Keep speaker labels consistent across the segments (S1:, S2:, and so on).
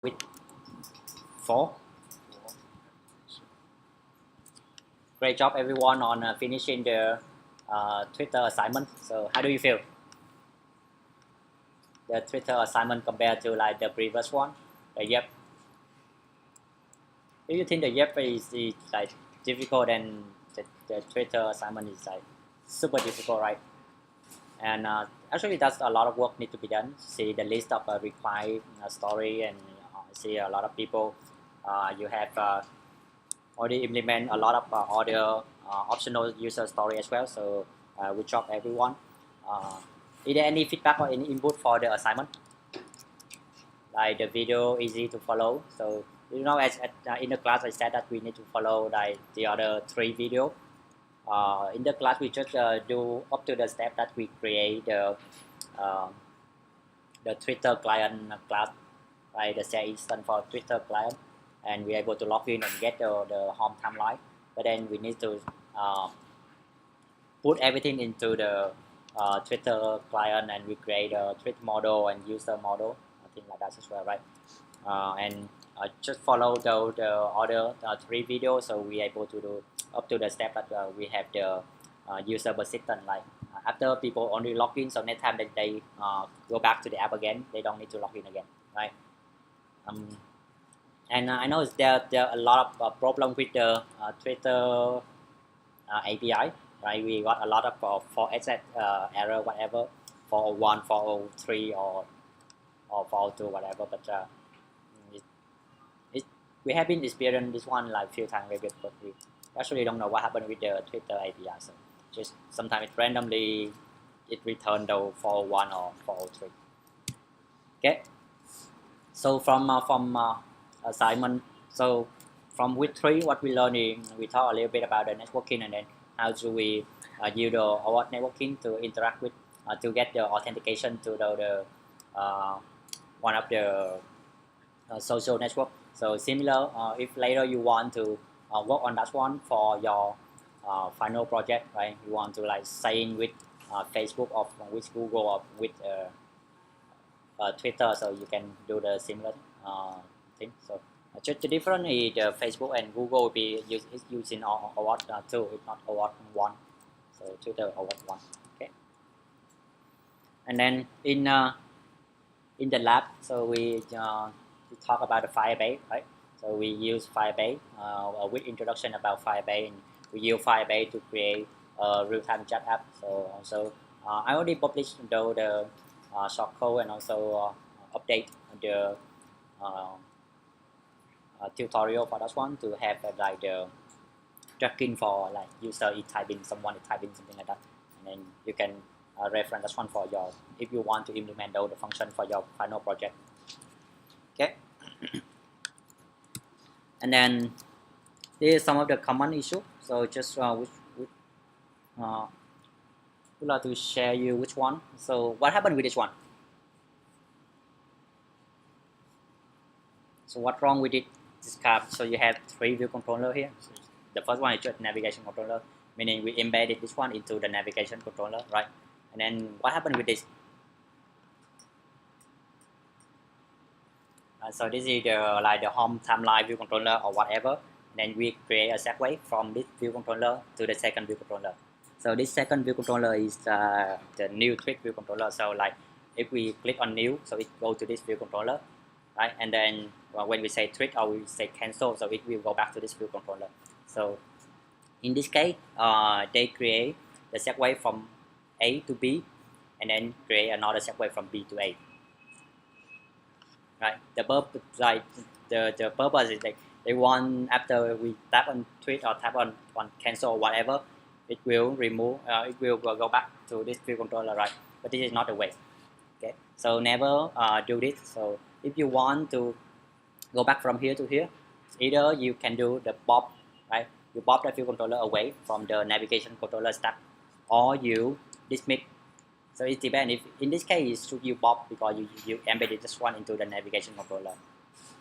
S1: with 4. Great job everyone on finishing the Twitter assignment. So how do you feel? The Twitter assignment compared to like the previous one, the YEP. Do you think the YEP is like difficult and the Twitter assignment is like super difficult, right? And actually that's a lot of work need to be done. See the list of required story, and see a lot of people you have already implement a lot of other optional user story as well. So good job everyone. Is there any feedback or any input for the assignment? Like the video easy to follow. So as in the class I said that we need to follow like the other 3 video. In the class we just do up to the step that we create uh, the Twitter client class, right? The share instance for Twitter client, and we're able to log in and get the home timeline. But then we need to put everything into the Twitter client, and we create a tweet model and user model, things like that as well, right? And just follow the other 3 videos, so we're able to do up to the step that we have the user persistent. Like after people only log in, so next time that they go back to the app again, they don't need to log in again, right? And I know there are a lot of problem with the Twitter API, right? We got a lot of 4SS error, whatever, 401, 403, or 402, whatever. But we have been experiencing this one like few times already, but we actually don't know what happened with the Twitter API. So just sometimes it randomly return the 401 or 403. Okay. So from assignment, so from week 3, what we learned is we talk a little bit about the networking, and then how do we use our networking to interact with to get the authentication to the one of the social network. So similar, if later you want to work on that one for your final project, right? You want to like sign with Facebook or with Google or with Twitter, so you can do the similar thing. So just the difference is the Facebook and Google will be using OAuth 2, if not OAuth 1. So Twitter OAuth 1. Okay. And then in the lab, so we talk about the Firebase, right? So we use Firebase with introduction about Firebase, and we use Firebase to create a real-time chat app. So also I already published the short code, and also update the tutorial for that one to have like the tracking for like user is typing, someone is typing something like that, and then you can reference that one for your if you want to implement the function for your final project. Okay. And then this is some of the common issue. So just would like to share you which one. So what happened with this one? So what's wrong with it? This card. So you have 3 view controller here. So the first one is just navigation controller, meaning we embedded this one into the navigation controller, right? And then what happened with this? So this is like the home timeline view controller or whatever. And then we create a segue from this view controller to the second view controller. So this second view controller is the new tweet view controller. So like if we click on new, so it goes to this view controller, right? And then when we say tweet or we say cancel, so it will go back to this view controller. So in this case, they create the segue from A to B, and then create another segue from B to A. Right? The purpose is like they want after we tap on tweet or tap on cancel or whatever, it will remove, it will go back to this view controller, right? But this is not the way. Okay, so never do this. So if you want to go back from here to here, either you can do the pop, right? You pop the view controller away from the navigation controller stack, or you dismiss. So it depends. If in this case, should you pop because you embedded this one into the navigation controller.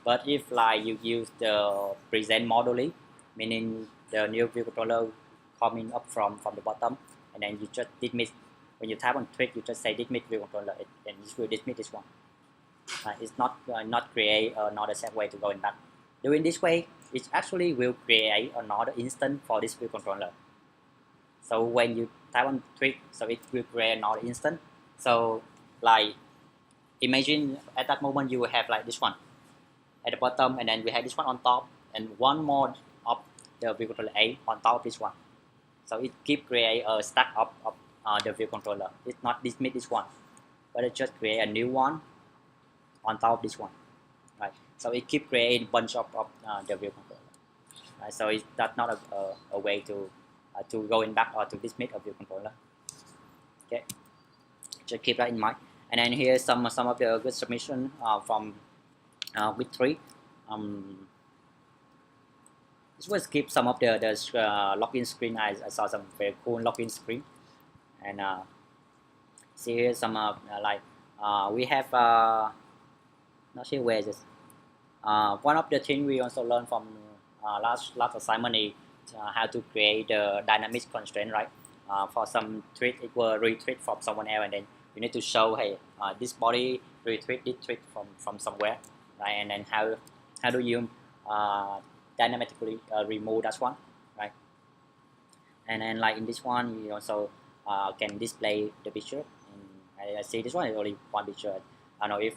S1: But if like you use the present modally, meaning the new view controller coming up from the bottom, and then you just dismiss. When you tap on tweet, you just say dismiss view controller, and it will dismiss this one. It's not create another set way to go in back. Doing this way, it actually will create another instance for this view controller. So when you type on tweak, so it will create another instance. So like imagine at that moment you will have like this one at the bottom, and then we have this one on top, and one more of the view controller A on top of this one. So it keep create a stack of the view controller. It's not dismiss this one, but it just create a new one on top of this one, right? So it keep creating bunch of the view controller, right? So that's not a way to going back or to dismiss a view controller. Okay, just keep that in mind. And then here's some of the good submission from with 3. This will skip some of the login screen. I saw some very cool login screen, and see here some like we have not sure where is this. One of the things we also learned from last assignment is how to create the dynamic constraint, right? For some tweet, it will retweet from someone else, and then you need to show, hey, this body retweet this tweet from somewhere, right? And then how do you dynamically remove that one, right? And then like in this one, you also can display the picture. And I see this one is only one picture. I don't know if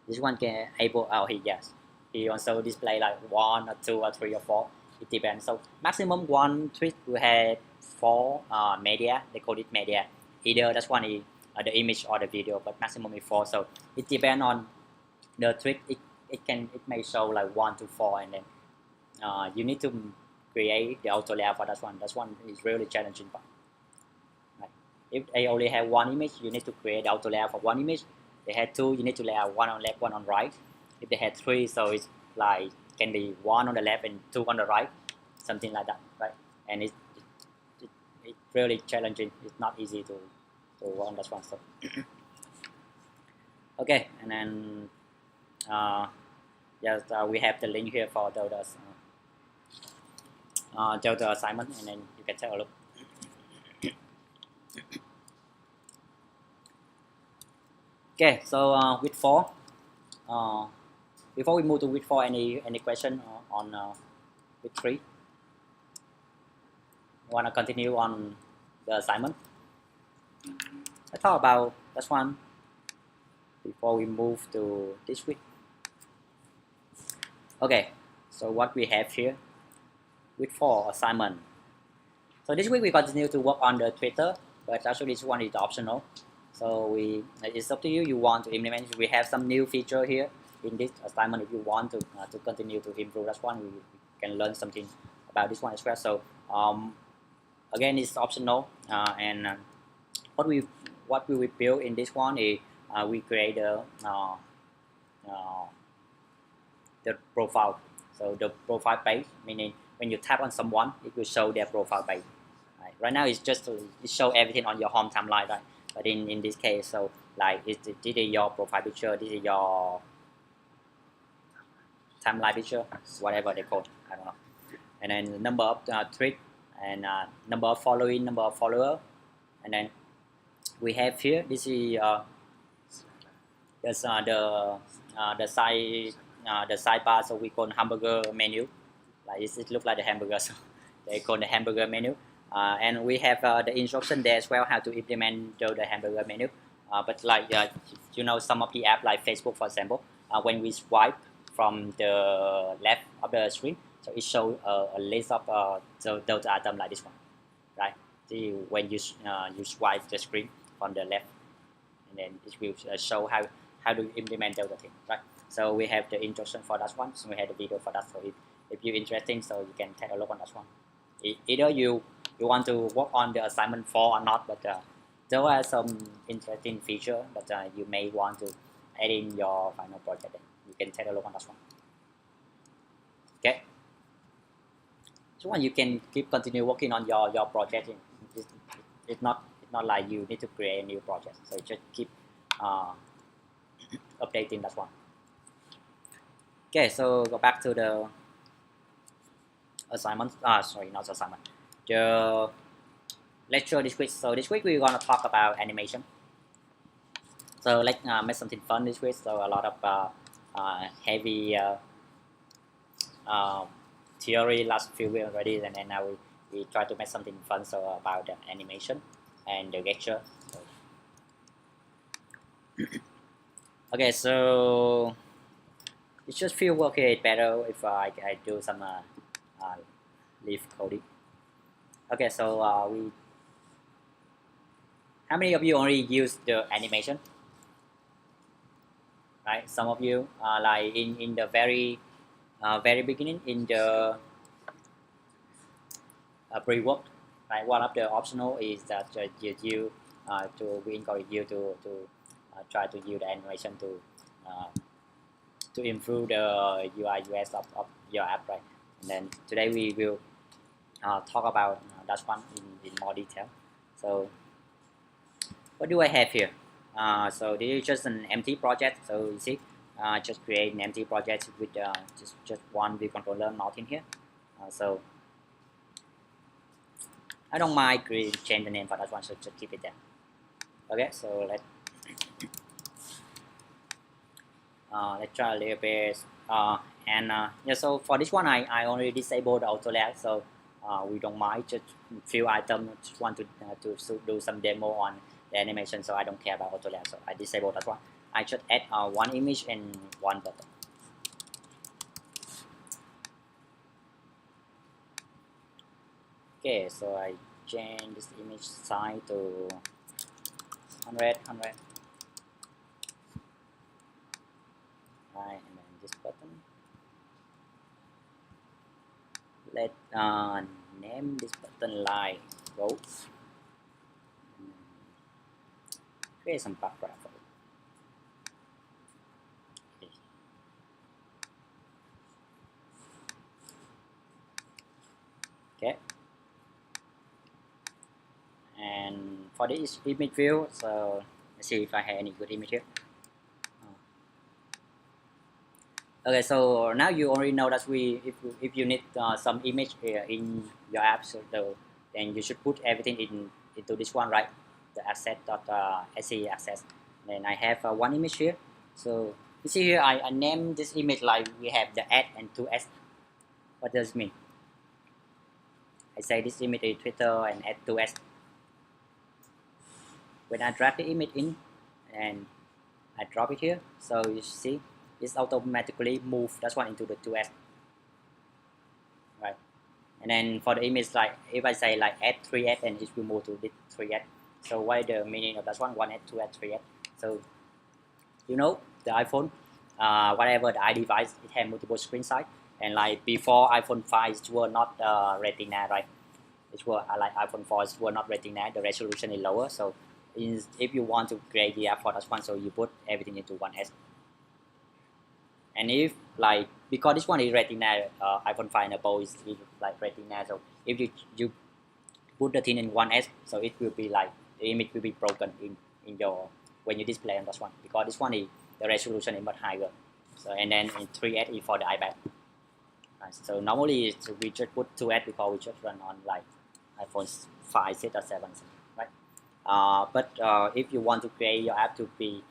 S1: this one can able. Oh, he also display like 1 or 2 or 3 or 4. It depends. So maximum one tweet will have 4 media. They call it media. Either that's one is the image or the video, but maximum is 4. So it depends on the tweet. It may show like 1 to 4, and then you need to create the auto layout for that one. That one is really challenging part. Right? If they only have 1 image, you need to create the auto layout for 1 image. They had 2, you need to lay out 1 on left, 1 on right. If they had 3, so it's like can be 1 on the left and 2 on the right, something like that, right? And it's really challenging. It's not easy to work on that one. So okay, and then yes, we have the link here for the assignment, and then you can take a look. Okay, so with 4, before we move to with 4, any question on with 3? Want to continue on the assignment? Let's talk about that one before we move to this week. Okay, so what we have here with 4 assignment. So this week we continue to work on the Twitter, but actually this one is optional. So it's up to you. You want to implement. We have some new feature here in this assignment. If you want to continue to improve that one, we can learn something about this one as well. So again, it's optional, and what we will build in this one is we create the profile. So the profile page, meaning when you tap on someone, it will show their profile page. Right now, it's just it show everything on your home timeline, right? But in this case, so like this is your profile picture, this is your timeline picture, whatever they call it, I don't know. And then number of tweet, and number of following, number of follower, and then we have here this is there's the sidebar, so we call hamburger menu. Like it looks like the hamburger, so they call the hamburger menu. And we have the instruction there as well, how to implement the hamburger menu. But like you know, some of the app like Facebook, for example, when we swipe from the left of the screen, so it shows a list of those items like this one, right? See, when you swipe the screen from the left, and then it will show how to implement those things, right? So we have the instruction for that one. So we have the video for that. So if you're interested, so you can take a look on that one. Either you want to work on the assignment 4 or not, but there are some interesting feature that you may want to add in your final project. Then you can take a look on that one. Okay. So one you can continue working on your project. It's not like you need to create a new project. So just keep updating that one. Okay, so go back to the assignment. Sorry, not assignment. The lecture this week. So this week we're gonna talk about animation. So let's make something fun this week. So a lot of heavy um, theory last few weeks already, and then now we try to make something fun. So about the animation and the gesture. So, okay, so it just feel okay better if I do some leaf coding. Okay, so how many of you already use the animation? Right, some of you like in the very beginning in the pre-work, right? One of the optional is that you we encourage you to try to use the animation uh, to improve the UI UX of your app, right? And then today we will talk about that one in more detail. So what do I have here? So this is just an empty project. So you see, just create an empty project with just one view controller not in here. So I don't mind change the name for that one, so just keep it there. Okay, so let's try a little bit. Yeah, so for this one, I already disabled the auto layout, so we don't mind just few items. Just want to do some demo on the animation, so I don't care about auto layout. So I disable that one. I just add one image and one button. Okay, so I change this image size to 100. Right, and then this button. Let name this button like road. Create some background for it. Okay. And for this image view, so let's see if I have any good image here. Okay, so now you already know that if you need some image here in your app, so then you should put everything into this one, right? The asset.sce access. Then I have one image here. So you see here, I name this image like we have the add and 2s. What does it mean? I say this image is Twitter and add 2s. When I drag the image in and I drop it here, so you see it's automatically move that one into the 2s, right? And then for the image, like if I say like add 3s, and it will move to this 3s. So what is the meaning of that one? 1s, 2s, 3s. So you know the iPhone, whatever the device, it has multiple screen size, and like before iPhone 5 it was not Retina, right? It was like iPhone 4 it was not Retina, the resolution is lower. So if you want to create the app for that one, so you put everything into 1s. And if like because this one is Retina, iPhone 5 and above is like Retina, so if you put the thing in 1s, so it will be like the image will be broken in your when you display on this one, because this one is the resolution is much higher. So and then in 3s is for the iPad. Right, so normally we just put 2s because we just run on like iPhone 5, 6 or 7, right? But if you want to create your app to be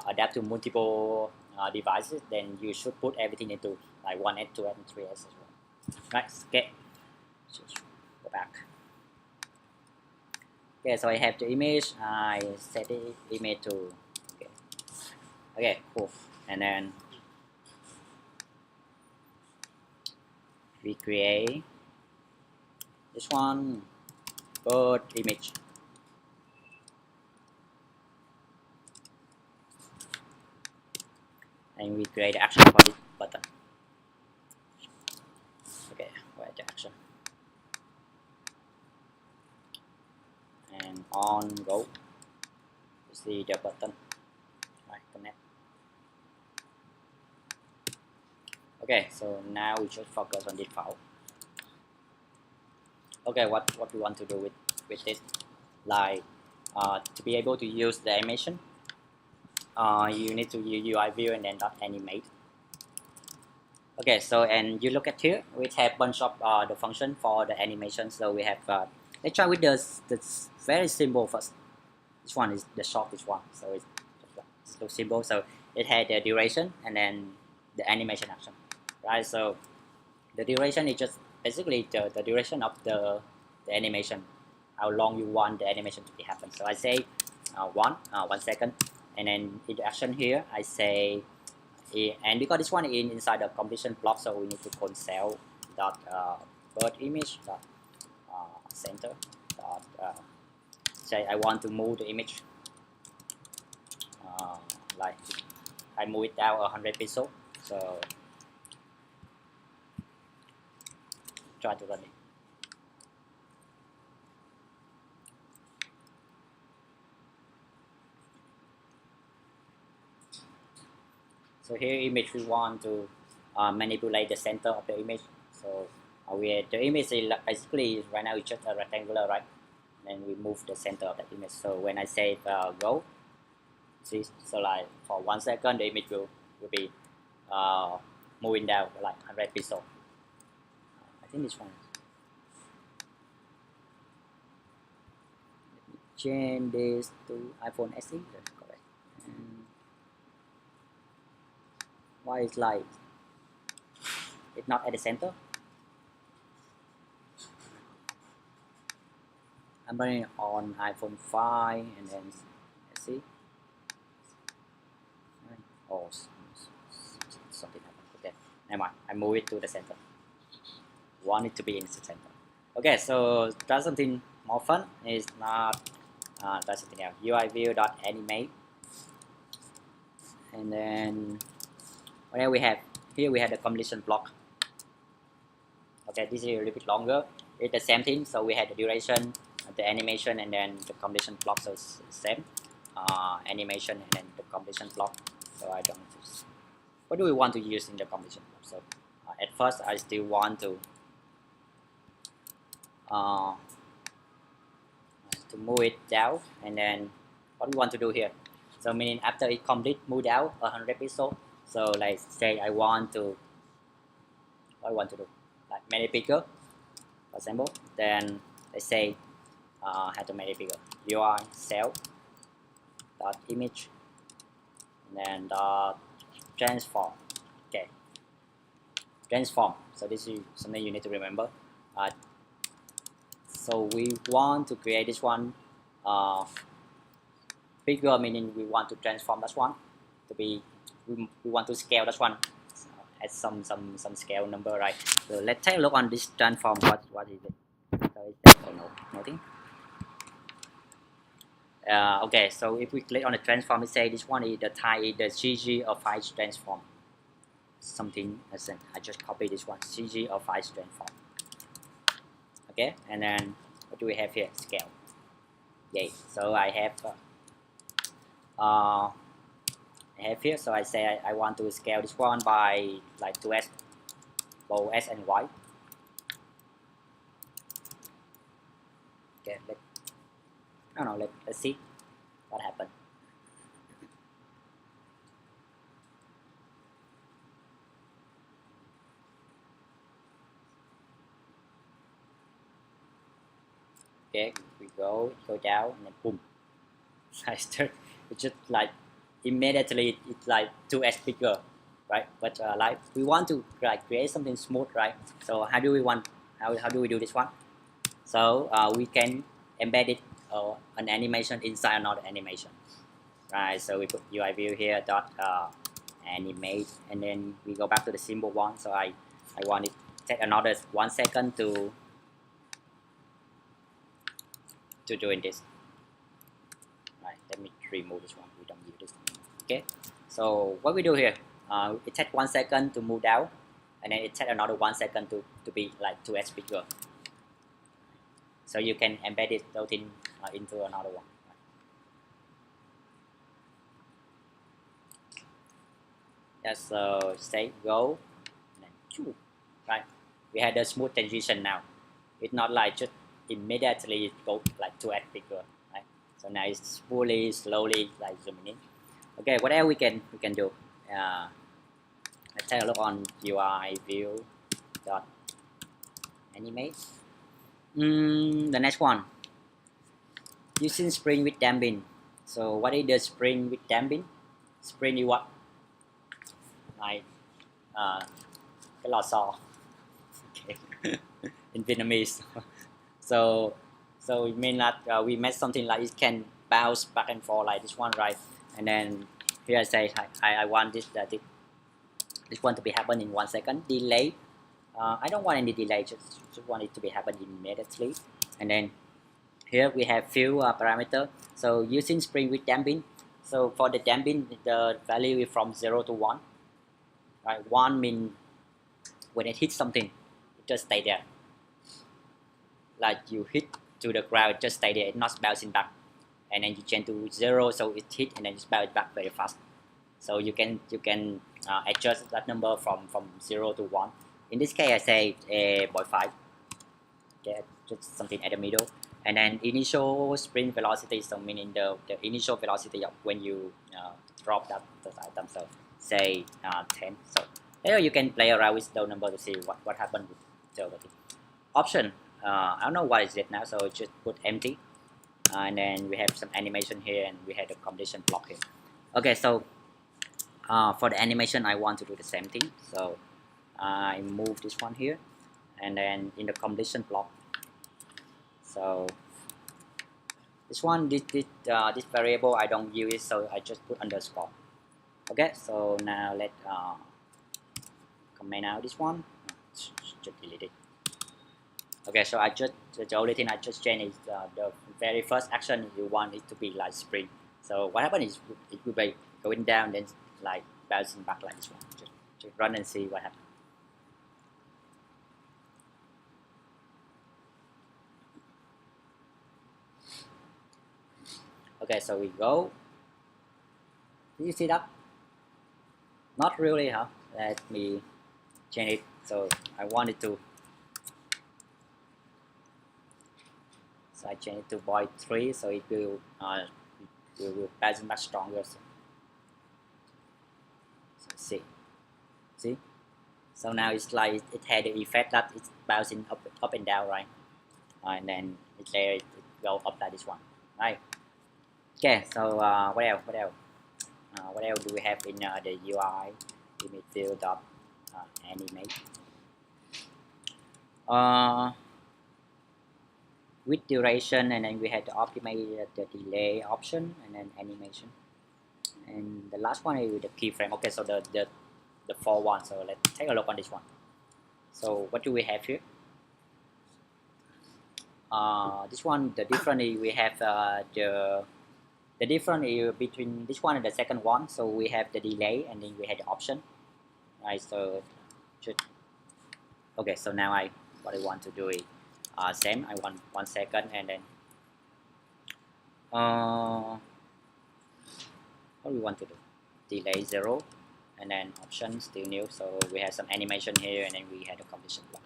S1: adapt to multiple devices, then you should put everything into like 1s, 2s, and 3s as well. Right? Okay. Just go back. Okay, so I have the image. I set the image to okay. Okay, cool. And then we create this one bird image. And we create the action for this button. Okay, where the action? And on go. You see the button. Right, connect. Okay, so now we just focus on this file. Okay, what we want to do with this, like to be able to use the animation, you need to use UI view and then .animate. Okay, so and you look at here, we have bunch of the function for the animation. So we have let's try with the very simple first. This one is the shortest one, so it's just like It looks simple. So it had the duration and then the animation action, right? So the duration is just basically the duration of the animation, how long you want the animation to be happen. So I say 1 second, and then in the action here I say, and because this one is inside the completion block, so we need to console dot bird image dot center dot say I want to move the image like I move it down 100 pixels. So try to run it. So here image we want to manipulate the center of the image. So the image is basically right now it's just a rectangular, right? And we move the center of the image. So when I say go, see, so like for 1 second the image will be moving down like 100 pixels. I think this one. Let me change this to iPhone SE. That's correct. And why is like it's not at the center? I'm running on iPhone 5 and then let's see. Oh, something happened. Okay, never mind. I move it to the center. Want it to be in the center. Okay, so try something more fun. It's not try something else. UI view dot animate, and then what we have here? We have the completion block. Okay, this is a little bit longer. It's the same thing. So we had the duration, the animation, and then the completion block. So it's the same animation and then the completion block. So I don't. What do we want to use in the completion block? So at first I still want to move it down, and then what we want to do here. So meaning after it complete move down 100 pixels. So like say I want to what I want to do like make it bigger, for example. Then let's say how to make it bigger. UI cell dot image and then dot transform. Okay, transform. So this is something you need to remember. So we want to create this one bigger, meaning we want to transform that one to be we want to scale that one at some scale number, right? So let's take a look on this transform. What is it? So it's nothing. Okay, so if we click on the transform, we say this one is the type is the CG of 5 transform. Something as in I just copy this one CG of 5 transform. Okay, and then what do we have here? Scale. Yay. So I have here. So I say I want to scale this one by like 2x, both x and y. Okay, I don't know. Let's see what happened. Okay, we go down and then boom. It's just like immediately it's like 2x bigger, right? But like we want to like create something smooth, right? So how do we do this one? So we can embed it an animation inside another animation, right? So we put UI view here dot animate, and then we go back to the symbol one. So I want it take another 1 second to doing this. Right, let me remove this one. We don't use this. Okay, so what we do here, it takes 1 second to move down, and then it takes another 1 second to be like 2x bigger. So you can embed it into another one. Yes, so say go, and then right. We had a smooth transition now. It's not like just immediately go like 2x bigger, right? So now it's fully, slowly like zooming in. Okay, what else we can do? Let's take a look on UI view dot animate. The next one, using spring with damping. So what is the spring with damping? spring you what này cái lò xo okay. In Vietnamese. So it means that we made something like it can bounce back and forth like this one, right? And then here I say I want this one to be happen in 1 second. Delay, I don't want any delay, just want it to be happen immediately. And then here we have few parameter. So using spring with damping. So for the damping, the value is from 0 to 1. Right, 1 means when it hits something, it just stay there. Like you hit to the ground, it just stay there, it's not bouncing back. And then you change to 0, so it hit and then it's bounce back very fast. So you can adjust that number from 0 to 1. In this case, I say 0.5. Okay, just something at the middle. And then initial spring velocity, so meaning the initial velocity of when you drop that item. So say 10. So there you can play around with those number to see what happened with the option. I don't know what is it now, so just put empty. And then we have some animation here, and we have the completion block here. Okay, so for the animation, I want to do the same thing. So I move this one here, and then in the completion block. So this one, this variable I don't use it, so I just put underscore. Okay, so now let comment out this one. Just delete it. Okay, so the only thing I just changed is the very first action you want it to be like spring. So what happens is it will be going down, then like bouncing back like this one. Just run and see what happens. Okay, so we go. Do you see that? Not really, huh? Let me change it. So I want it to. So I change it to 0.3, so it will bounce back stronger. So see. So now it's like it had the effect that it's bouncing up and down, right? And then it go up like this one, right? Okay, so what else? What else do we have in the UI image field dot animate? With duration, and then we had to optimize the delay option, and then animation. And the last one is with the keyframe. Okay, so the 4 one. So let's take a look on this one. So what do we have here? This one, the difference is we have the difference is between this one and the second one. So we have the delay, and then we have the option. Right. So okay. So now what I want to do is same. I want 1 second, and then what we want to do? Delay 0, and then option still new. So we have some animation here, and then we have the completion block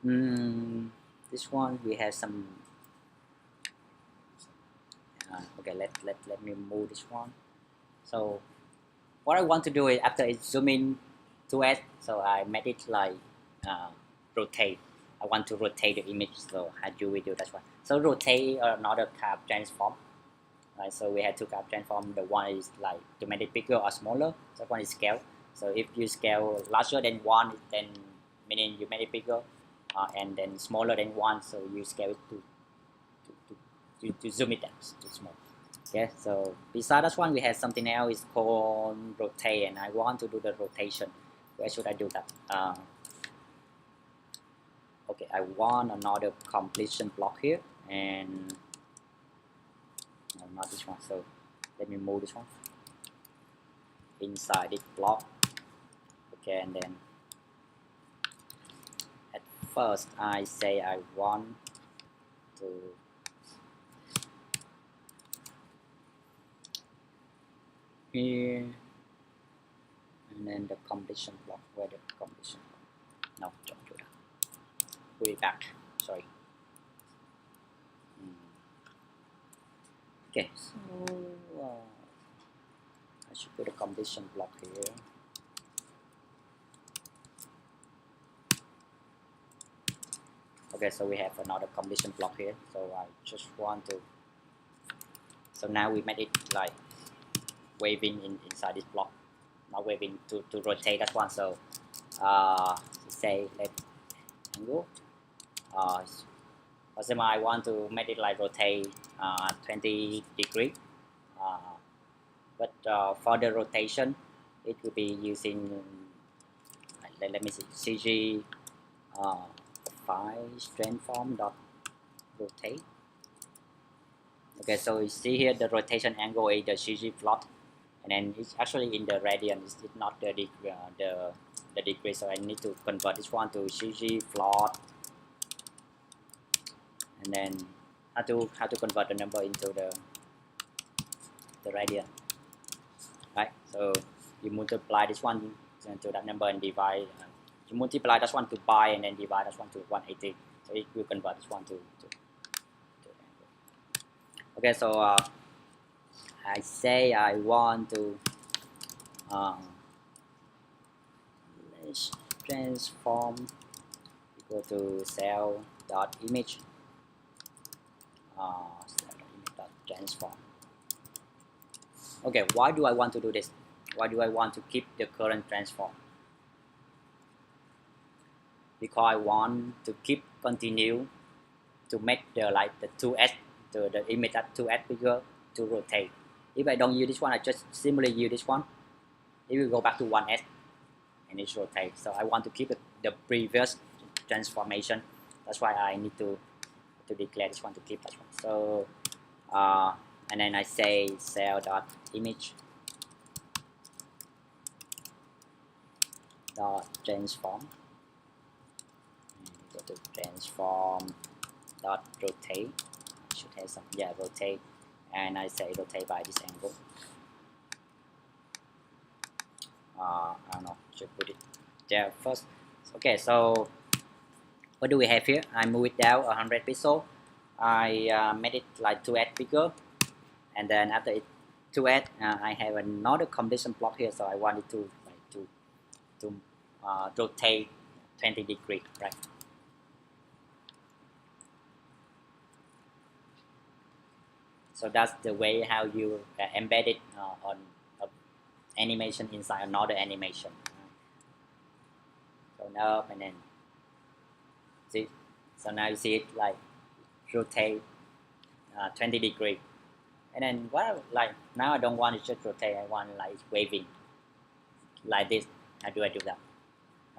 S1: here. This one we have some. Okay, let me move this one. So what I want to do is after it zoom in 2s, so I made it like rotate. I want to rotate the image. So how do we do that one? So rotate another curve transform. Right, so we have two curve transform. The one is like to make it bigger or smaller. The one is scale. So if you scale larger than 1, then meaning you make it bigger, and then smaller than 1, so you scale it to zoom it down to small. Okay, so beside that one we have something else is called rotate, and I want to do the rotation. Where should I do that? Okay, I want another completion block here, and no, not this one. So let me move this one inside this block. Okay, and then at first I say I want to here, and then the completion block. Where the completion block? No, don't do that. Put it back. Sorry. Okay, so I should put a completion block here. Okay, so we have another completion block here. So I just want to So now we made it like waving inside this block, not waving to rotate that one. So say let angle. For example, I want to make it like rotate 20 degree, but for the rotation, it will be using let me see CG file transform dot rotate. Okay, so you see here the rotation angle is the CG plot, and then it's actually in the radian. It's not the degree. So I need to convert this one to CG plot, and then how to convert the number into the radian, right? So you multiply this one to that number and divide. You multiply that one to pi and then divide that one to 180. So it will convert this one to okay. So I say I want to let's transform equal to cell dot image dot transform. Okay, why do I want to do this? Why do I want to keep the current transform? Because I want to keep continue to make the like the 2s the image at 2s bigger to rotate. If I don't use this one, I just simply use this one. It will go back to 1s and it rotates. So I want to keep the previous transformation. That's why I need to declare this one to keep that one. So and then I say cell dot image dot transform. Go to transform dot rotate. I should have some rotate, and I say rotate by this angle. I don't know, should put it there first. Okay, so what do we have here? I move it down 100 pixels. I made it like 2s bigger, and then after it 2s, I have another completion block here, so I want it to rotate 20 degrees, right? So that's the way how you embed it on animation inside another animation. So now and then see. So now you see it like rotate 20 degrees, and then what like now I don't want it just rotate. I want like waving like this. How do I do that?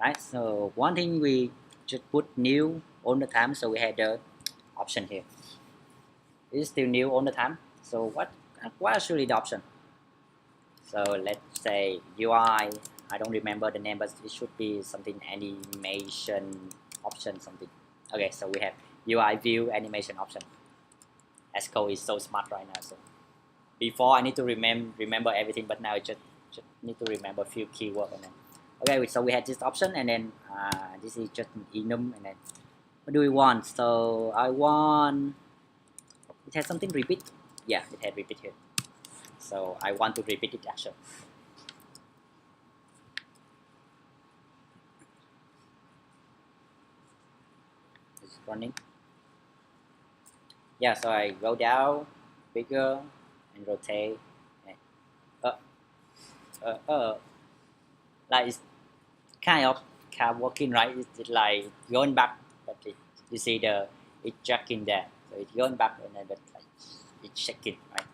S1: Right. So one thing we just put new all the time. So we had the option here. It's still new all the time. So what actually the option? So let's say UI. I don't remember the name, but it should be something animation option something. Okay, so we have UI view animation option. Xcode is so smart right now. So before I need to remember everything, but now I just need to remember a few keywords. And then okay, so we had this option, and then this is just an enum, and then what do we want? So I want it has something repeat. Yeah, it had repeat here. So I want to repeat it actually. It's running. Yeah, so I go down, bigger, and rotate. Like it's kind of working, right? It's like going back, but you see it's jacking there. So it's going back and then like it's shaking, right?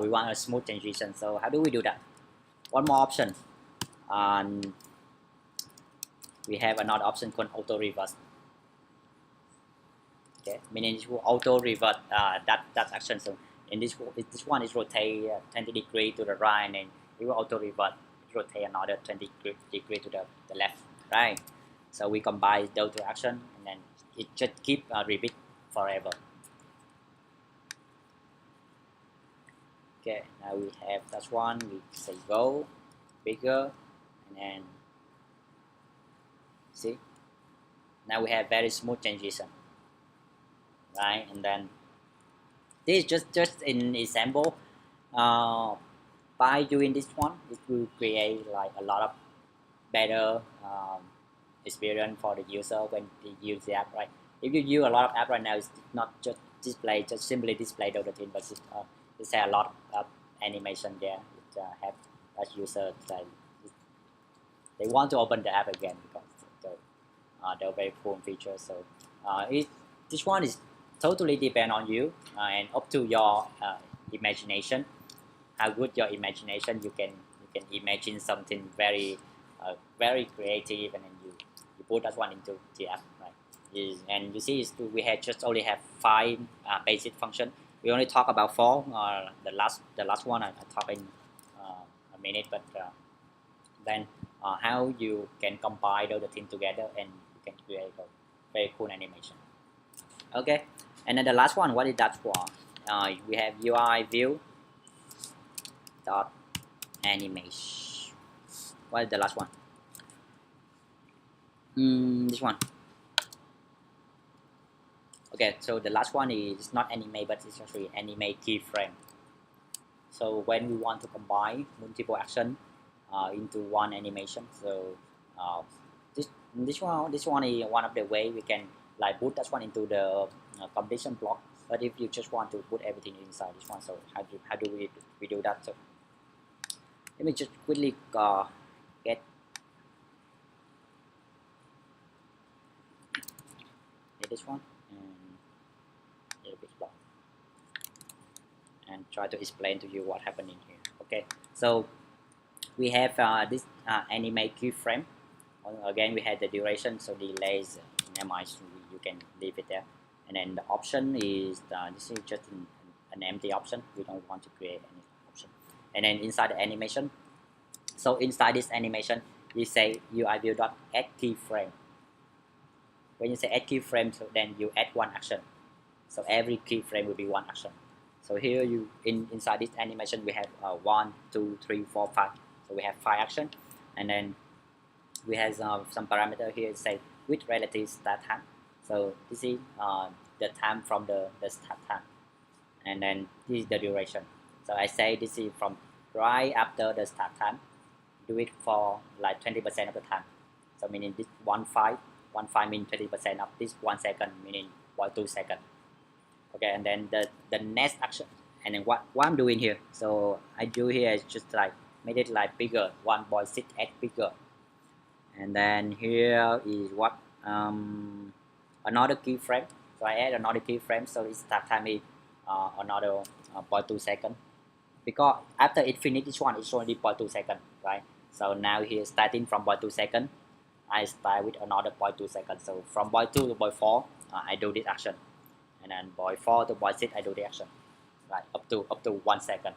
S1: We want a smooth transition. So how do we do that? One more option. We have another option called auto reverse. Okay, meaning it will auto revert that action. So in this one is rotate 20 degree to the right, and it will auto revert, rotate another 20 degree to the left, right? So we combine those two action, and then it just keep repeat forever. Okay, now we have that one. We say go bigger, and then see. Now we have very smooth transition, right? And then this is just an example. By doing this one, it will create like a lot of better experience for the user when they use the app, right? If you use a lot of app right now, it's not just simply display the routine, but There's a lot of animation there. It have as user like they want to open the app again because they're very cool features. So this one is totally depend on you and up to your imagination. How good your imagination, you can imagine something very creative, and then you put that one into the app, right? And you see we had just only have 5 basic function. We only talk about 4. The last one I talk in a minute, but then how you can combine all the things together and you can create a very cool animation. Okay, and then the last one, what is that for? We have UI view dot animation. What is the last one? This one. Okay, so the last one is not anime, but it's actually anime keyframe. So when we want to combine multiple action into one animation, so this one is one of the way we can like put that one into the completion block. But if you just want to put everything inside this one, so how do we do that? So let me just quickly get this one and a little bit long and try to explain to you what happened in here. Okay, so we have this anime keyframe. Again, we had the duration, so delays minimize, you can leave it there. And then the option is this is just an empty option. We don't want to create any option. And then inside the animation, so inside this animation, you say UI view dot add keyframe. When you say add keyframe, so then you add one action. So every keyframe will be one action. So here you inside this animation we have 1, 2, 3, 4, 5. So we have 5 action, and then we have some parameter here say with relative start time. So this is the time from the start time, and then this is the duration. So I say this is from right after the start time. Do it for like 20% of the time. So meaning this 1.5 means 20% of this 1 second, meaning 0.2 second. Okay, and then the next action, and then what I'm doing here, so I do here is just like made it like bigger, 1.6x bigger. And then here is what another keyframe. So I add another keyframe, so its start time is another 0.2 second, because after it finished this one it's only 0.2 second, right? So now here starting from 0.2 second, I start with another 0.2 seconds. So from 0.2 to 0.4 I do this action, and then 0.4 to 0.6 I do the action, right? Up to 1 second.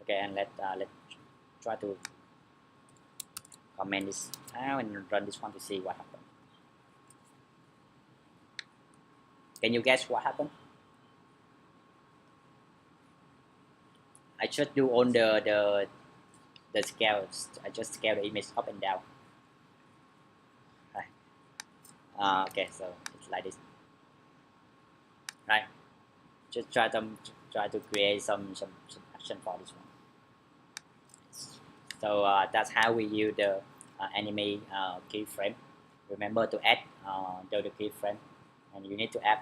S1: Okay, and let's try to comment this now and run this one to see what happened. Can you guess what happened? I just do on the scales. I just scale the image up and down. Right. Okay, so it's like this. Right. Just try to create some action for this one. So that's how we use the anime keyframe. Remember to add the keyframe, and you need to add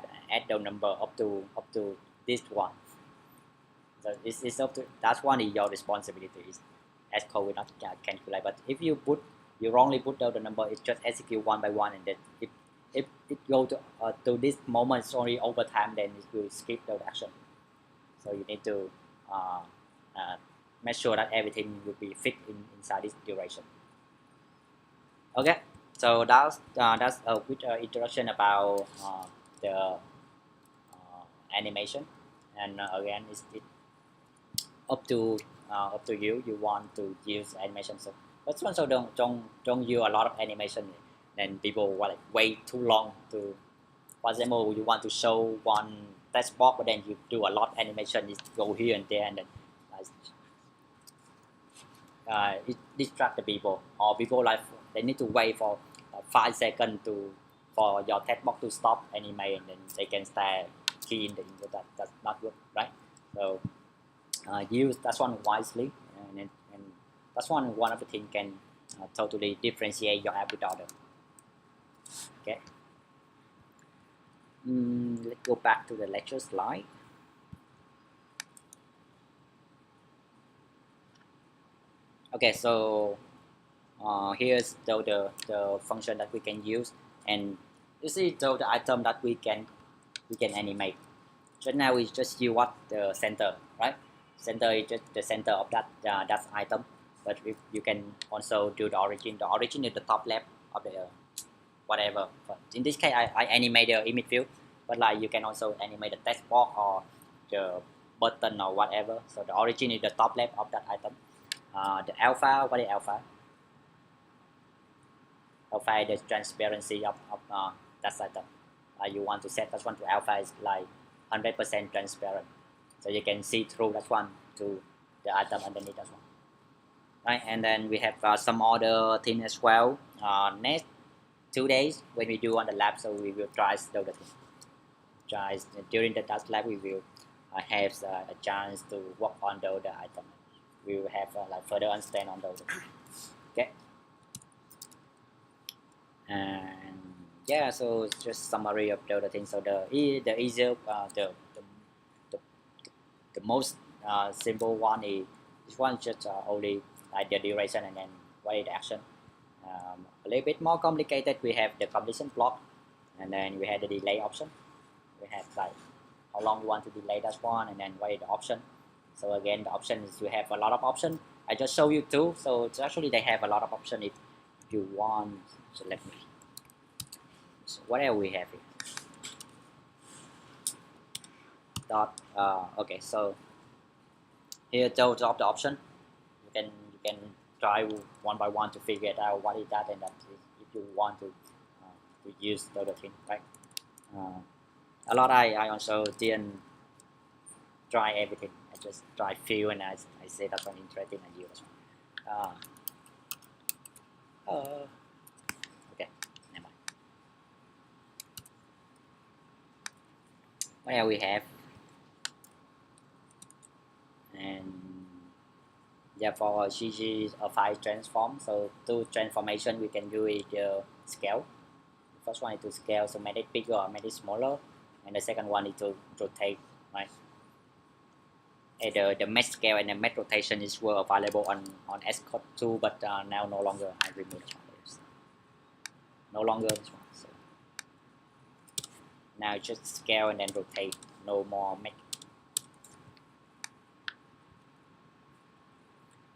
S1: the number up to this one. So this is up to that one is your responsibility. As code will not calculate, but if you wrongly put down the number, it just execute one by one, and then if it go to this moment only over time, then it will skip the action. So you need to make sure that everything will be fit inside this duration. Okay, so that's a quick introduction about the animation, and again it's up to you. You want to use animation, so but also don't use a lot of animation, then people will like wait too long to. For example, you want to show one text box, but then you do a lot of animation, it go here and there, and then it distract the people, or people like they need to wait for 5 seconds for your text box to stop anime, and then they can start key in the input. That's not good, right? So use that one wisely, and that's one of the things can totally differentiate your app with other. Okay. Let's go back to the lecture slide. Okay, so here's the function that we can use, and you see the item that we can animate. Just now we just use what the center, right? Center is just the center of that item, but you can also do the origin. The origin is the top left of the whatever. But in this case, I animate the image view, but like you can also animate the text box or the button or whatever. So the origin is the top left of that item. The alpha, what is alpha? Alpha is the transparency of that item. You want to set that one to alpha is like 100% transparent, so you can see through that one to the item underneath that one. Right, and then we have some other thing as well. Next 2 days when we do on the lab, so we will try the thing. Try during the task lab, we will have a chance to work on the item. We will have like further understand on those. Okay. And yeah, so it's just summary of the other things. So the easier the most simple one is this one, just only like the duration and then what is the action. A little bit more complicated, we have the completion block, and then we have the delay option. We have like how long you want to delay that one, and then what is the option. So again, the option is you have a lot of options. I just show you two, so it's actually they have a lot of options if you want. So let me. So what else we have here? Dot. Okay, so here those of the option. You can try one by one to figure it out what is that and that is, if you want to use the other thing, right? A lot I also didn't try everything. I just try few, and I say that's one interesting and use. Okay, never mind. What else we have? And yeah, for CG file transform, so to transformation we can do it scale. The first one is to scale, so make it bigger or make it smaller, and the second one is to rotate, right? And the mesh scale and the mesh rotation is were available on Xcode 2, but now no longer. I remove this one. No longer this one. So now just scale and then rotate, no more mesh.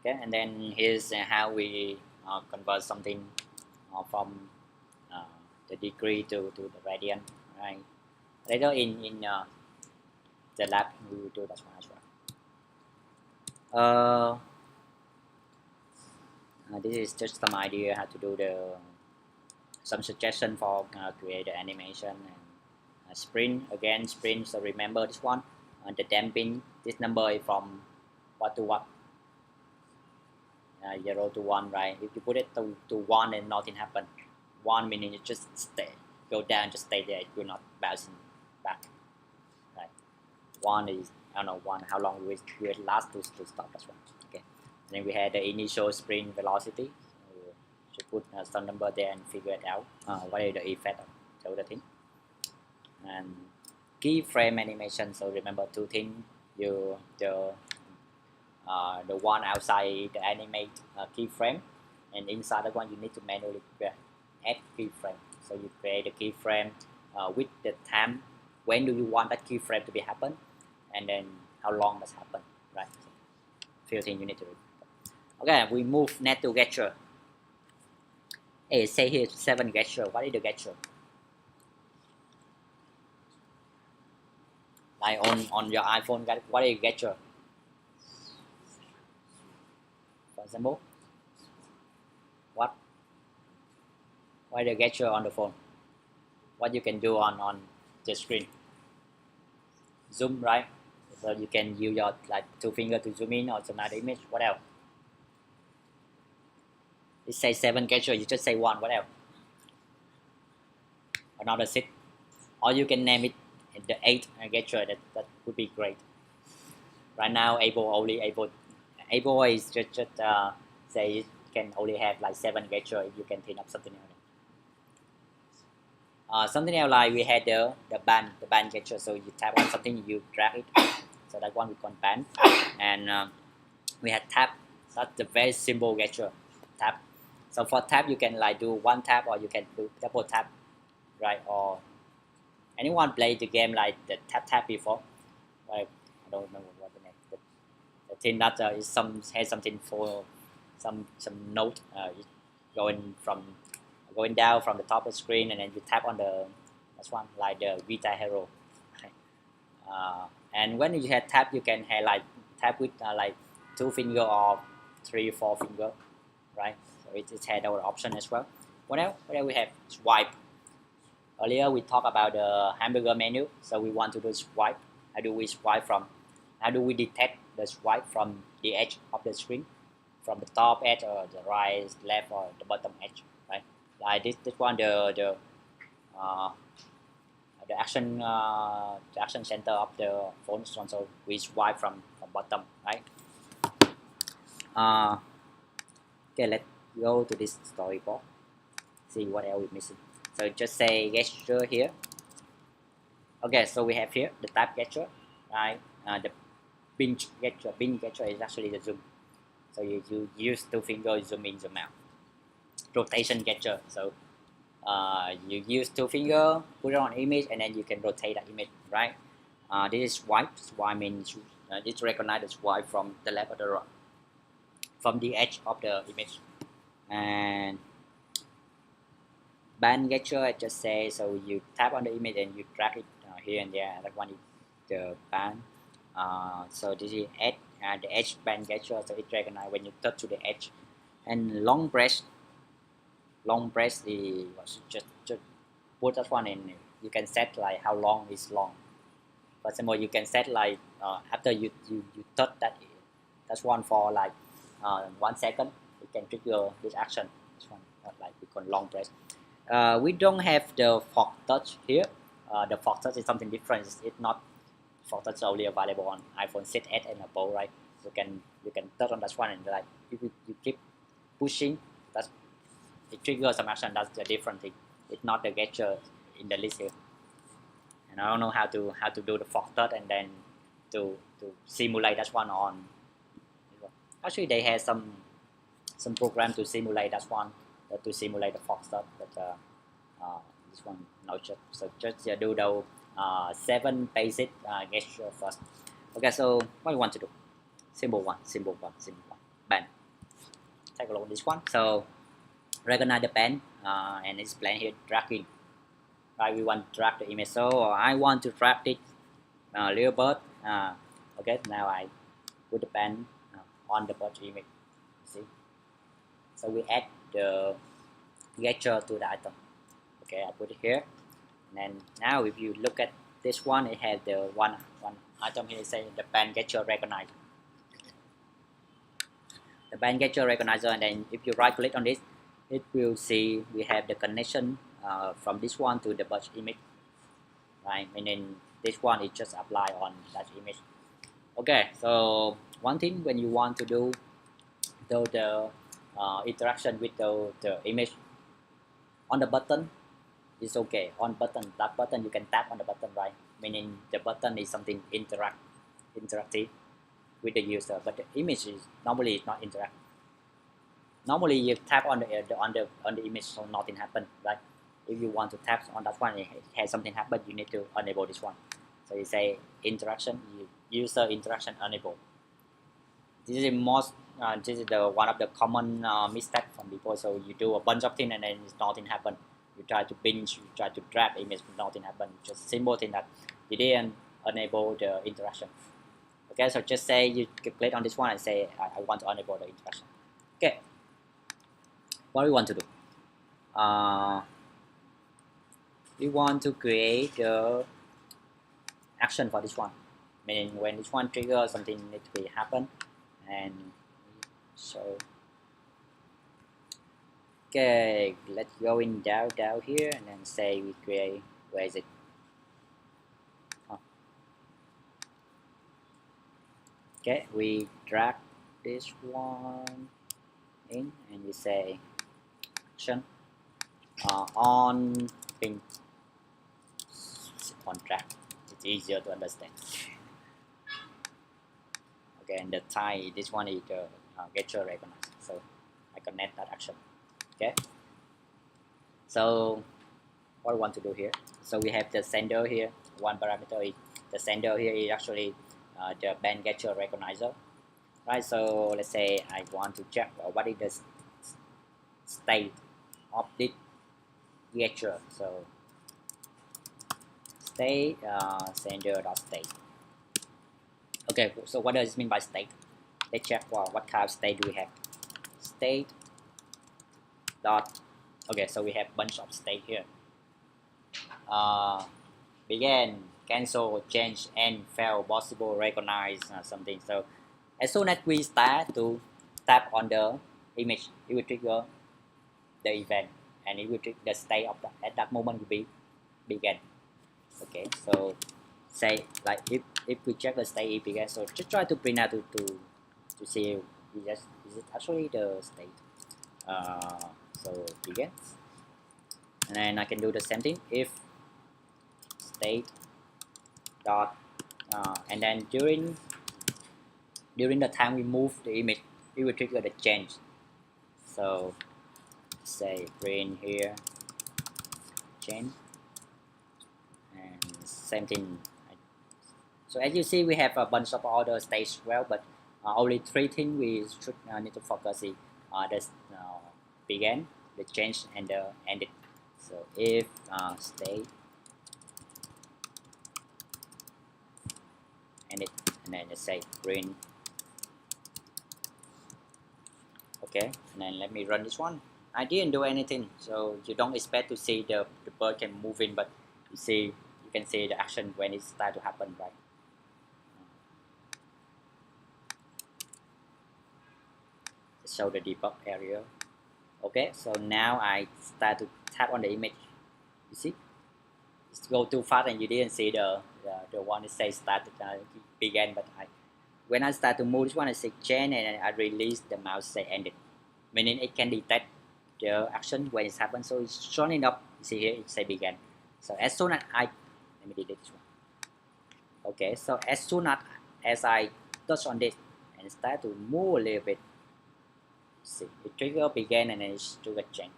S1: Okay, and then here's how we convert something from the degree to the radian, right? Later in the lab we will do that one as well. This is just some idea how to do some suggestion for create the animation and sprint. Again, sprint, so remember this one, the damping, this number is from what to what. 0 to 1, right? If you put it to 1 and nothing happen, 1 meaning it just stay, go down, just stay there, it will not bouncing back, right? 1 is, I don't know, 1, how long will it last to stop, that's one. Okay, and then we had the initial sprint velocity, so you should put some number there and figure it out, what is the effect of the other thing. And keyframe animation, so remember two things, the one outside the animate keyframe, and inside that one you need to manually add keyframe. So you create a keyframe with the time when do you want that keyframe to be happen, and then how long does happen, right? So, few things you need to do. Okay, we move next to gesture. Hey, say here 7 gesture. What is the gesture? Like on your iPhone, what is gesture? For example, what is the gesture on the phone? What you can do on the screen? Zoom, right? So you can use your like 2 fingers to zoom in or zoom out the image. What else? It says 7 gesture, you just say 1. What else? Another 6. Or you can name it the 8 gesture. That would be great. Right now, Able is just say it can only have like 7 gesture. If you can think of something else. Something else like we had the band gesture. So you tap on something, you drag it. So that one we call band. And we had tap. That's the very simple gesture, tap. So for tap, you can like do one tap or you can do double tap, right? Or anyone play the game like the tap before? Like I don't remember what the name. The thing that is has something for some note going from going down from the top of the screen, and then you tap on the that's one like the Guitar Hero. And when you have tap, you can have like tap with like 2 finger or 3 or 4 finger, right? So it had our option as well. What else? What else we have? Swipe. Earlier we talked about the hamburger menu, so we want to do swipe. How do we swipe from? How do we detect the swipe from the edge of the screen, from the top edge or the right, left, or the bottom edge, right? Like this one, uh, the action center of the phone console, we swipe from bottom, right? Uh, okay, let's go to this storyboard. See what else we're missing. So just say gesture here. Okay, so we have here the tap gesture, right? The pinch gesture. Pinch gesture is actually the zoom. So you use 2 fingers, zoom in, zoom out. Rotation gesture. So you use 2 fingers, put it on image, and then you can rotate that image, right? This is swipe. Swipe means it recognizes the swipe from the left or the right, from the edge of the image. And band gesture, I just say, so you tap on the image and you drag it here and there. That one is the band. So this is the edge band gesture, so it recognizes when you touch to the edge. And long press is just put that one in. You can set like how long is long. For example, you can set like after you touch that's one for like 1 second, you can trigger this action. This one like we call long press. We don't have the force touch here. The force touch is something different. It's not force touch only available on iPhone 6s and above, right? So you can touch on that one, and like if you keep pushing, that's it triggers some action. That's a different thing. It's not the gesture in the list here. And I don't know how to do the force touch and then to simulate that one on. Actually, they have some program to simulate that one, to simulate the force touch, but this one no just so just do the 7 basic gesture first. Okay, so what we want to do? Simple one. Pen. Take a look at this one. So recognize the pen and it's plain here dragging. Right, we want to drag the image. So I want to drag this little bird. Okay, now I put the pen on the bird image. See, so we add the gesture to the item. Okay, I put it here, and then now if you look at this one, it has the one item here saying the pen gesture recognizer. The pen gesture recognizer, and then if you right click on this, it will see we have the connection from this one to the bird image, right? Meaning this one is just apply on that image. Okay, so one thing when you want to do the interaction with the image on the button is okay. On button, that button you can tap on the button, right? Meaning the button is something interactive with the user, but the image is normally not interactive. Normally you tap on the image, so nothing happen, right? If you want to tap on that one, it has something happen, you need to enable this one. So you say interaction, user interaction enable. This is the most this is the one of the common mistake from people. So you do a bunch of things and then nothing happen. You try to binge, you try to drag image, nothing happen. Just simple thing that you didn't enable the interaction. Okay, so just say you click on this one and say I want to enable the interaction. Okay, what we want to do? We want to create the action for this one. Meaning when this one triggers, something needs to be happen. And so okay, let's go in down here and then say we create, where is it? Okay, we drag this one in and we say action on ping on track. It's easier to understand. Okay, and the type, this one is gesture recognizer. So I connect that action. Okay. So what I want to do here. So we have the sender here. One parameter is the sender here is actually the band gesture recognizer. Right. So let's say I want to check what is the state of this gesture. So state sender.state. Okay. So what does it mean by state? Let's check what kind of state do we have. State dot. Okay. So we have bunch of state here. Begin, cancel, change, end, fail, possible, recognize something. So as soon as we start to tap on the image, it will trigger the event, and it will trigger the state of at that moment will be begin. Okay, so say like if we check the state it began, so just try to print out to see is it actually the state. So begins, and then I can do the same thing if state dot and then during the time we move the image, it will trigger the change. So say print here change, and same thing. So as you see, we have a bunch of other states as well, but only three things we should need to focus is the begin, the change, and the ended. So if state ended, and then let's say print. Okay, and then let me run this one. I didn't do anything, so you don't expect to see the bird can move in, but you can see the action when it starts to happen, right? Show the debug area. Okay, so now I start to tap on the image. You see, it's go too fast and you didn't see the one that says start began, but when I start to move this one, I say change, and I release the mouse say ended, meaning it can detect the action when it happens. So it's showing up. You see here, it say began. So as soon as let me delete this one. Okay, so as soon as I touch on this and start to move a little bit, see it trigger began and then it trigger change.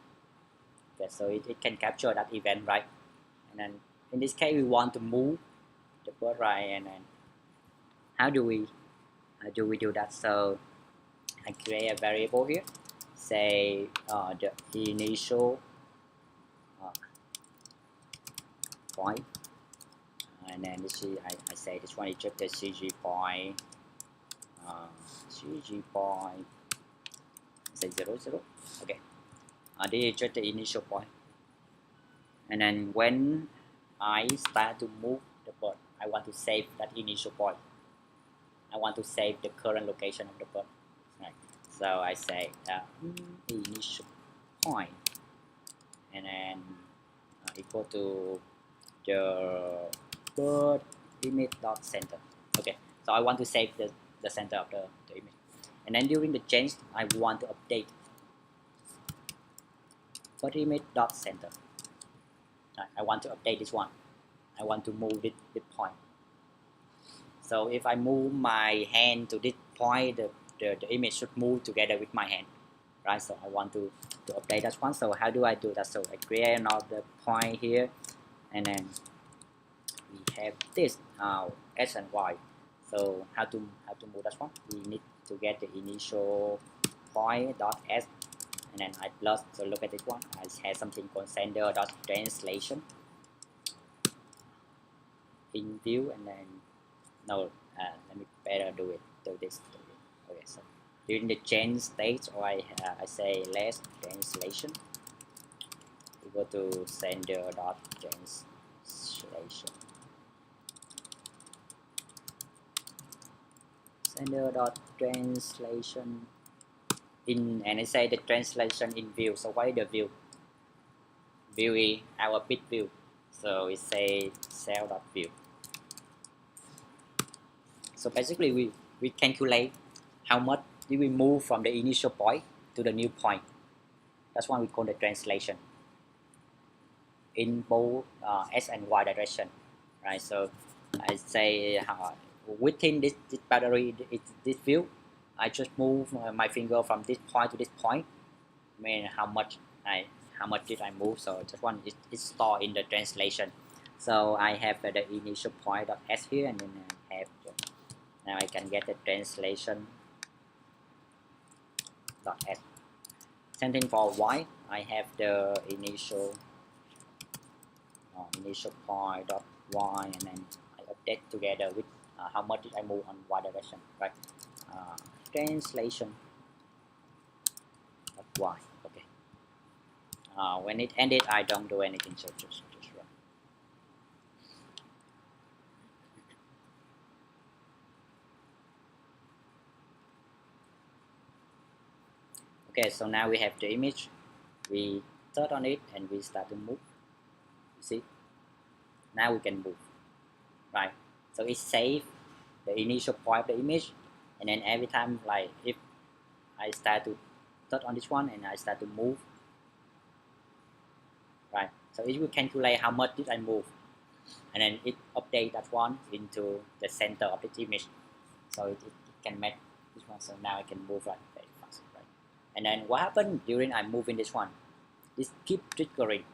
S1: Okay, so it can capture that event, right? And then in this case we want to move the bird, right? And then how do we do that? So I create a variable here, say the initial point, and then this is I say this one is just the CG point, CG point, say 0 0. Okay, this is just the initial point, and then when I start to move the bird, I want to save that initial point. I want to save the current location of the bird. Right. So I say initial point, and then equal to the bird image dot center. Okay. So I want to save the center of the image, and then during the change, I want to update bird image dot center. Right. I want to update this one. I want to move this point. So if I move my hand to this point, the image should move together with my hand, right? So I want to update that one. So how do I do that? So I create another point here, and then we have this x and y. So how to move that one? We need to get the initial point dot s, and then I plus. So look at this one. I have something called sender dot translation in view, and then no, let me better do this. Okay, so during the change stage, or I say less translation equal to sender dot translation, sender dot translation in, and I say the translation in view. So what is the view? View is our bit view, so we say cell dot view. So basically we calculate how much did we move from the initial point to the new point. That's what we call the translation in both x and y direction, right? So I say within this boundary, this view, I just move my finger from this point to this point. I mean how much did I move? So this one is stored in the translation. So I have the initial point of s here, and then I have now I can get the translation dot s. Same thing for y. I have the initial point dot y, and then I update together with how much did I move on y direction, right? Translation of y. Okay. When it ended, I don't do anything, so just run. Okay, so now we have the image. We touch on it and we start to move. You see? Now we can move, right? So it saves the initial point of the image, and then every time, like if I start to touch on this one and I start to move, right? So it will calculate how much did I move, and then it update that one into the center of the image, so it can match this one. So now I can move like very fast, right? And then what happened during I moving this one? It keep triggering,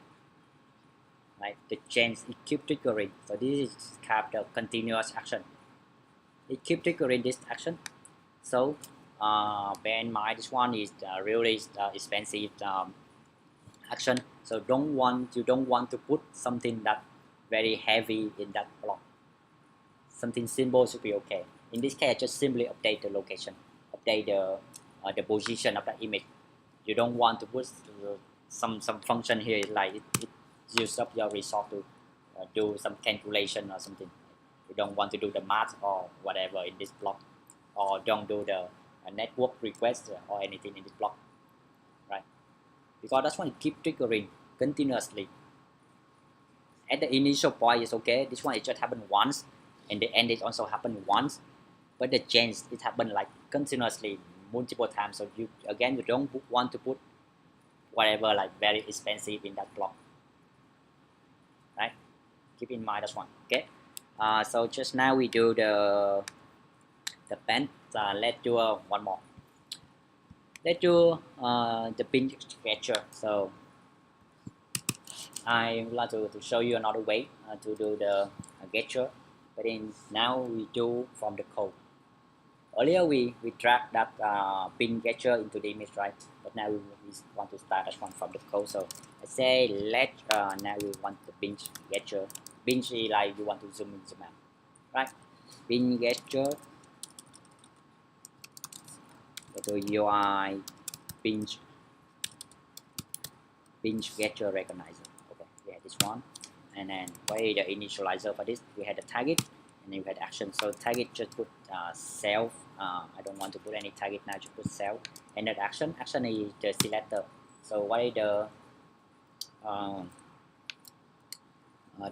S1: right? The change it keep triggering. So this is kind of the continuous action. It keep triggering this action. So bear in mind this one is really expensive action. So you don't want to put something that very heavy in that block. Something simple should be okay. In this case, just simply update the location, update the position of that image. You don't want to put some function here like it use up your resource to do some calculation or something. You don't want to do the math or whatever in this block, or don't do the network request or anything in this block, right? Because that's one keep triggering continuously. At the initial point is okay. This one it just happened once, and the end it also happened once, but the change it happened like continuously multiple times. So you don't want to put whatever like very expensive in that block, right? Keep in mind that one. Okay. So just now we do the pen. Let's do one more. Let's do the pin sketcher. So I would like to show you another way to do the gesture, but then now we do from the code. Earlier we drag that pin gesture into the image, right? But now we want to start that one from the code. So I say let now we want the pin gesture. Pin is like you want to zoom in, zoom out, right? Pin gesture. Go to UI pinch gesture recognizer. Okay, we had this one, and then what is the initializer for this? We had the target, and then we had action. So target just put self. I don't want to put any target now. Just put self, and that action is the selector. So what is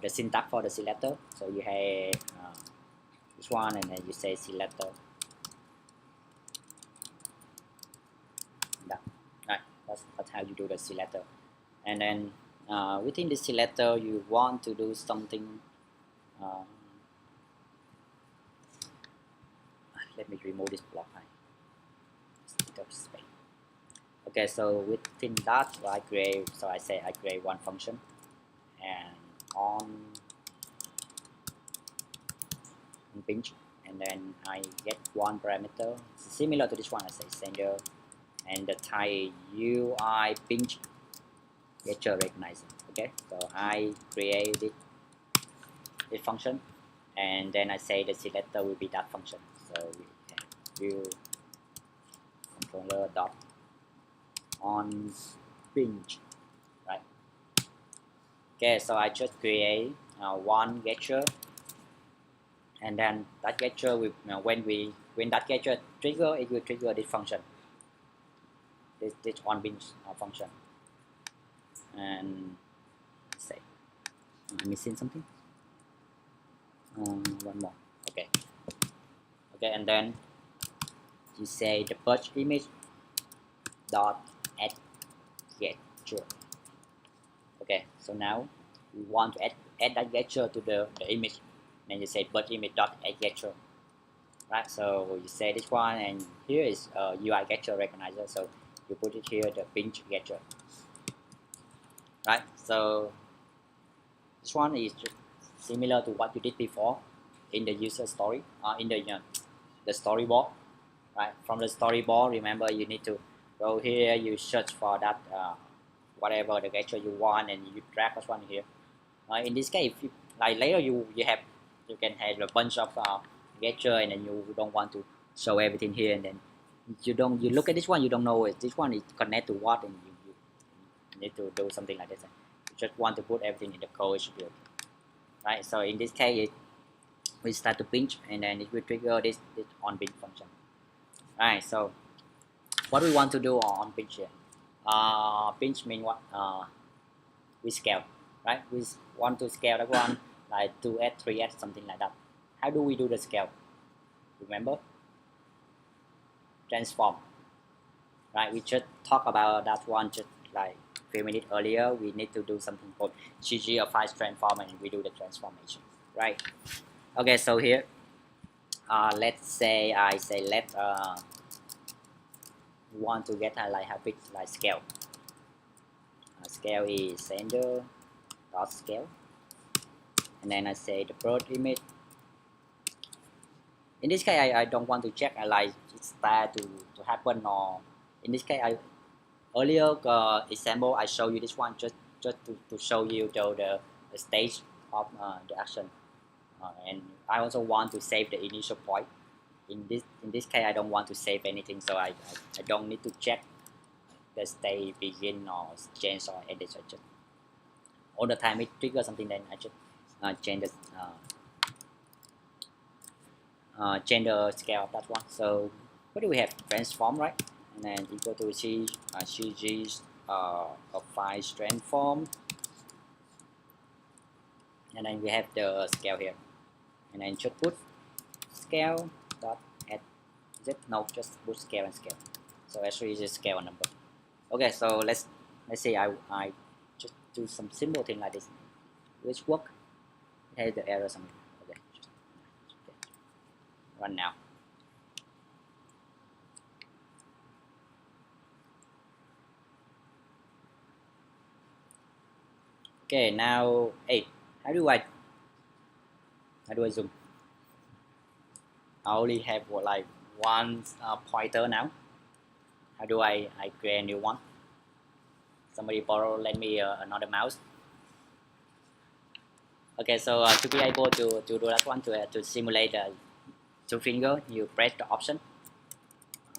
S1: the syntax for the selector? So you have this one, and then you say selector. Right, that's how you do the selector. And then within the selector you want to do something. Let me remove this block. Okay, so within that I create, so I say I create one function, and on pinch, and then I get one parameter similar to this one. I say sender, and the type UI pinch gesture recognizer. Okay, so I created this function, and then I say the selector will be that function. So we have view controller dot on pinch, right? Okay, so I just create one gesture, and then that gesture will when that gesture trigger, it will trigger this function, this on pinch function. And let's say I'm missing something. One more. Okay, and then you say the purge image dot add gesture. Okay, so now we want to add that gesture to the image. Then you say purge image dot add gesture. right? So you say this one, and here is UI gesture recognizer, so you put it here, the pinch gesture, right? So this one is similar to what you did before in the user story, in the storyboard, right? From the storyboard, remember you need to go here, you search for that whatever the gesture you want, and you drag this one here. In this case, if you, like later you can have a bunch of gesture, and then you don't want to show everything here, and then you look at this one, you don't know if this one is connect to what, and you need to do something like this. You just want to put everything in the code, it should be okay, right? So in this case, we start to pinch, and then it will trigger this on pinch function. Right. So what we want to do on pinch here? Pinch means what? We scale, right? We want to scale that one like 2s, 3s, something like that. How do we do the scale? Remember? Transform, right? We just talked about that one just like a few minutes earlier. We need to do something called GG or file transform, and we do the transformation, right? Okay, so here, let's say I say let want to get a like how big like scale. Scale is sender dot scale, and then I say the bird image. In this case, I don't want to check like it's start to happen, or in this case, I earlier example I show you this one just to show you the stage of the action, and I also want to save the initial point. In this case, I don't want to save anything, so I don't need to check the stage begin or change or edit. So just all the time it triggers something, then I just change the scale of that one. So what do we have? Transform, right? And then equal to cg of file transform, and then we have the scale here, and then just put scale dot add z. No, just put scale and scale. So actually just scale a number. Okay, so let's say I just do some simple thing like this, which work. It has the error something. Okay, just run now. Okay, now hey, how do I zoom? I only have like one pointer now. How do I create a new one? Somebody lend me another mouse. Okay, so to be able to do that one, to simulate the two finger, you press the option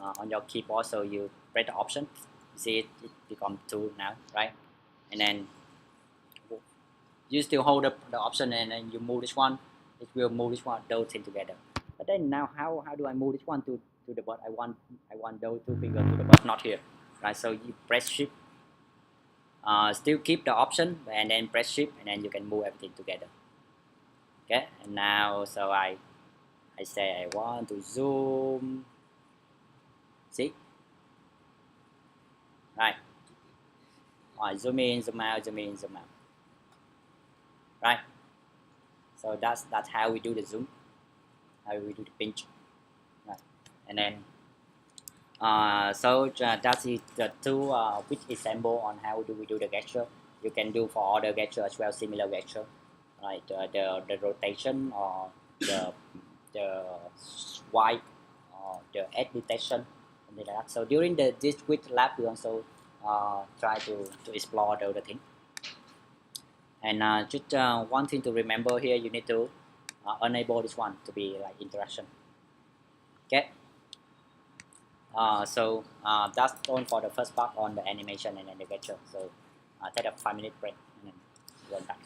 S1: on your keyboard. So you press the option, you see it become two now, right? And then you still hold the option, and then you move this one, it will move this one, those things together. But then now how do I move this one to the bot? I want those two fingers to the bot, not here, right? So you press shift, still keep the option, and then press shift, and then you can move everything together. Okay, and now so I say I want to zoom, see, right? Zoom in, zoom out, zoom in, zoom out, right? So that's how we do the zoom, how we do the pinch, right? And then so that's the two which example on how do we do the gesture. You can do for other gesture as well, similar gesture, like the rotation, or the swipe, or the edge detection, something like that. So during this quick lab, we also try to explore the other thing. And just one thing to remember here, you need to enable this one to be like interaction. Okay. So that's all for the first part on the animation and then the gesture. So take a 5-minute break and then run back.